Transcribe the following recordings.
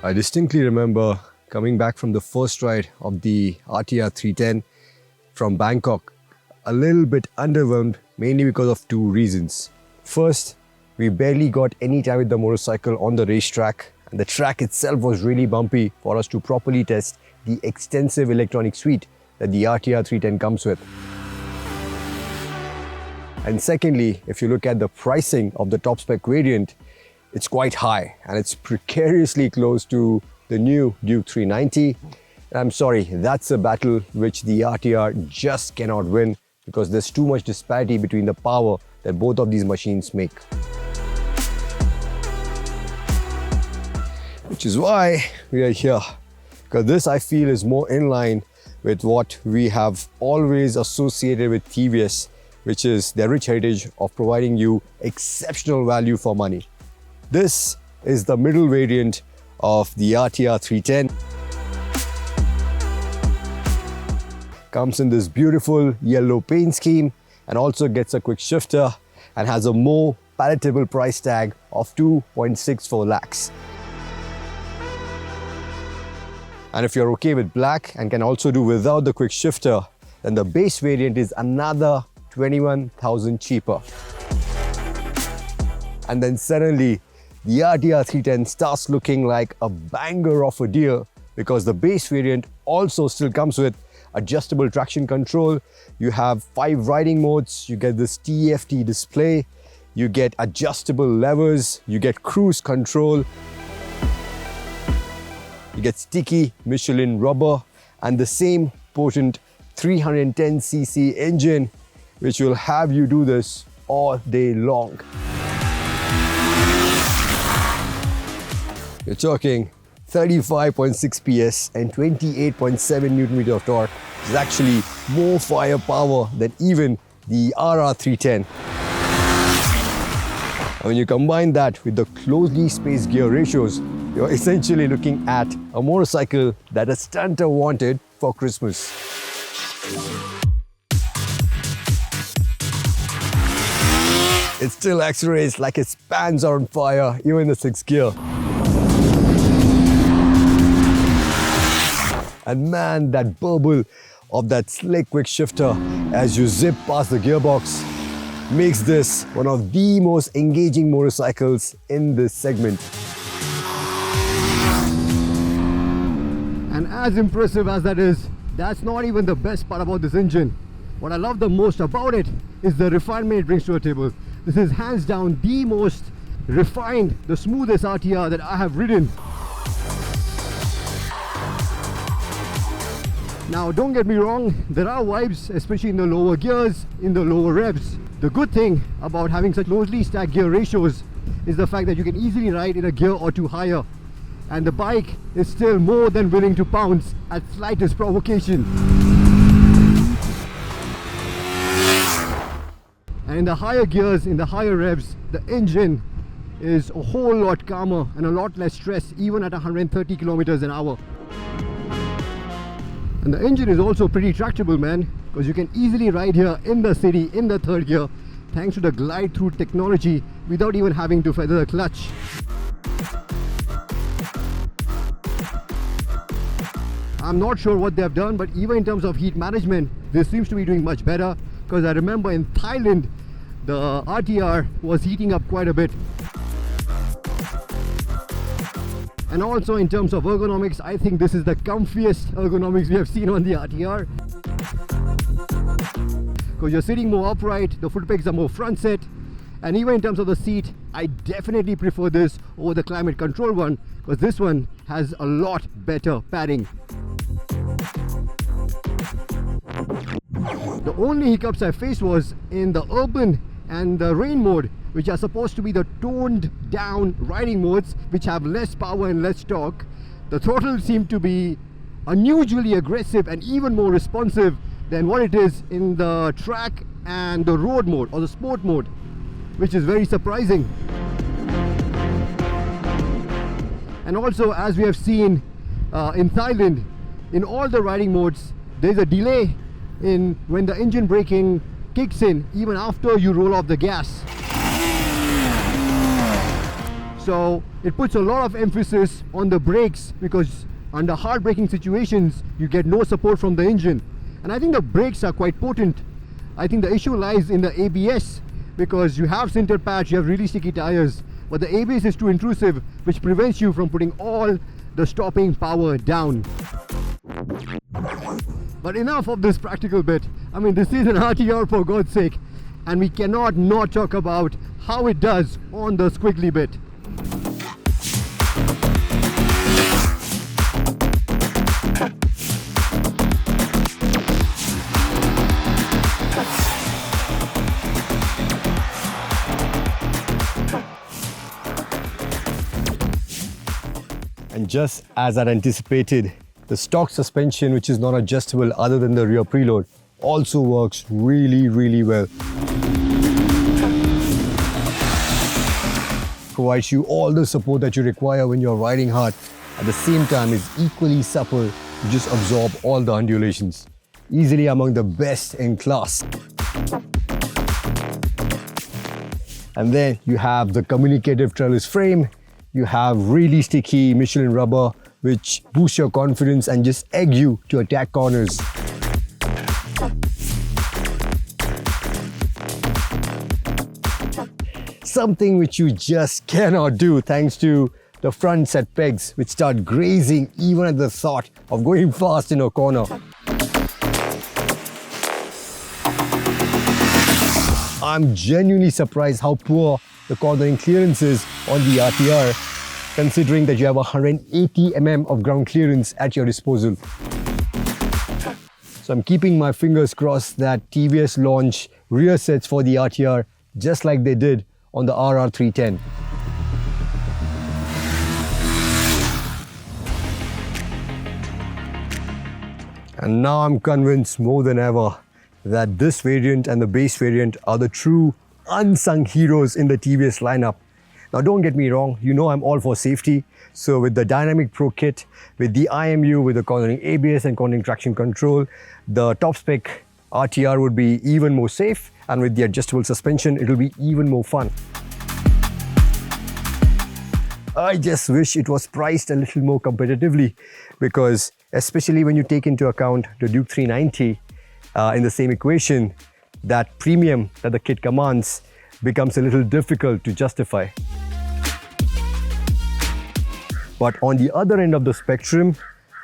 I distinctly remember coming back from the first ride of the RTR 310 from Bangkok, a little bit underwhelmed, mainly because of two reasons. First, we barely got any time with the motorcycle on the racetrack, and the track itself was really bumpy for us to properly test the extensive electronic suite that the RTR 310 comes with. And secondly, if you look at the pricing of the top spec variant, it's quite high and it's precariously close to the new Duke 390. And I'm sorry, that's a battle which the RTR just cannot win because there's too much disparity between the power that both of these machines make. Which is why we are here, because this I feel is more in line with what we have always associated with TVS, which is their rich heritage of providing you exceptional value for money. This is the middle variant of the RTR 310. Comes in this beautiful yellow paint scheme and also gets a quick shifter and has a more palatable price tag of 2.64 lakhs. And if you're okay with black and can also do without the quick shifter, then the base variant is another 21,000 cheaper. And then suddenly, the RTR 310 starts looking like a banger of a deal because the base variant also still comes with adjustable traction control. You have 5 riding modes, you get this TFT display, you get adjustable levers, you get cruise control, you get sticky Michelin rubber and the same potent 310cc engine which will have you do this all day long. You're talking 35.6 PS and 28.7 Nm of torque, which is actually more firepower than even the RR310. And when you combine that with the closely spaced gear ratios, you're essentially looking at a motorcycle that a stunter wanted for Christmas. It still accelerates like its pants are on fire, even in the 6th gear. And man, that burble of that slick quick shifter as you zip past the gearbox makes this one of the most engaging motorcycles in this segment. And as impressive as that is, that's not even the best part about this engine. What I love the most about it is the refinement it brings to a table. This is hands down the most refined, the smoothest RTR that I have ridden. Now don't get me wrong, there are vibes, especially in the lower gears, in the lower revs. The good thing about having such closely stacked gear ratios is the fact that you can easily ride in a gear or two higher. And the bike is still more than willing to pounce at slightest provocation. And in the higher gears, in the higher revs, the engine is a whole lot calmer and a lot less stress even at 130 kilometers an hour. And the engine is also pretty tractable, man, because you can easily ride here in the city in the 3rd gear thanks to the glide through technology without even having to feather the clutch. I'm not sure what they have done, but even in terms of heat management, this seems to be doing much better, because I remember in Thailand the RTR was heating up quite a bit. And also in terms of ergonomics, I think this is the comfiest ergonomics we have seen on the RTR. Because you're sitting more upright, the foot pegs are more front set, and even in terms of the seat, I definitely prefer this over the climate control one, because this one has a lot better padding. The only hiccups I faced was in the urban and the rain mode, which are supposed to be the toned down riding modes which have less power and less torque. The throttle seemed to be unusually aggressive and even more responsive than what it is in the track and the road mode or the sport mode, which is very surprising. And also, as we have seen in Thailand, in all the riding modes, there's a delay in when the engine braking kicks in even after you roll off the gas. So it puts a lot of emphasis on the brakes, because under hard braking situations you get no support from the engine. And I think the brakes are quite potent. I think the issue lies in the ABS, because you have sintered patch, you have really sticky tires, but the ABS is too intrusive, which prevents you from putting all the stopping power down. But enough of this practical bit. I mean, this is an RTR for God's sake, and we cannot not talk about how it does on the squiggly bit. And just as I'd anticipated, the stock suspension, which is not adjustable other than the rear preload, also works really well. Provides you all the support that you require when you're riding hard. At the same time, is equally supple to just absorb all the undulations. Easily among the best in class. And then you have the communicative trellis frame. You have really sticky Michelin rubber, which boosts your confidence and just egg you to attack corners. Something which you just cannot do thanks to the front set pegs, which start grazing even at the thought of going fast in a corner. I'm genuinely surprised how poor the cornering clearance is on the RTR, considering that you have 180 mm of ground clearance at your disposal. So I'm keeping my fingers crossed that TVS launch rear sets for the RTR just like they did on the RR310. And now I'm convinced more than ever that this variant and the base variant are the true unsung heroes in the TVS lineup. Now don't get me wrong, you know I'm all for safety. So with the Dynamic Pro kit, with the IMU, with the cornering ABS and cornering traction control, the top spec RTR would be even more safe, and with the adjustable suspension, it will be even more fun. I just wish it was priced a little more competitively, because especially when you take into account the Duke 390 in the same equation, that premium that the kit commands becomes a little difficult to justify. But on the other end of the spectrum,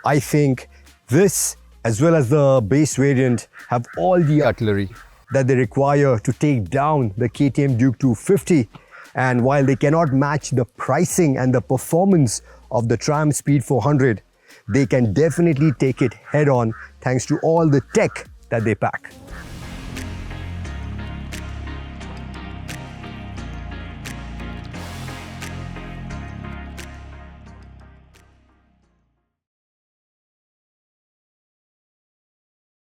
I think this, as well as the base variant, have all the artillery that they require to take down the KTM Duke 250. And while they cannot match the pricing and the performance of the Triumph Speed 400, they can definitely take it head on thanks to all the tech that they pack.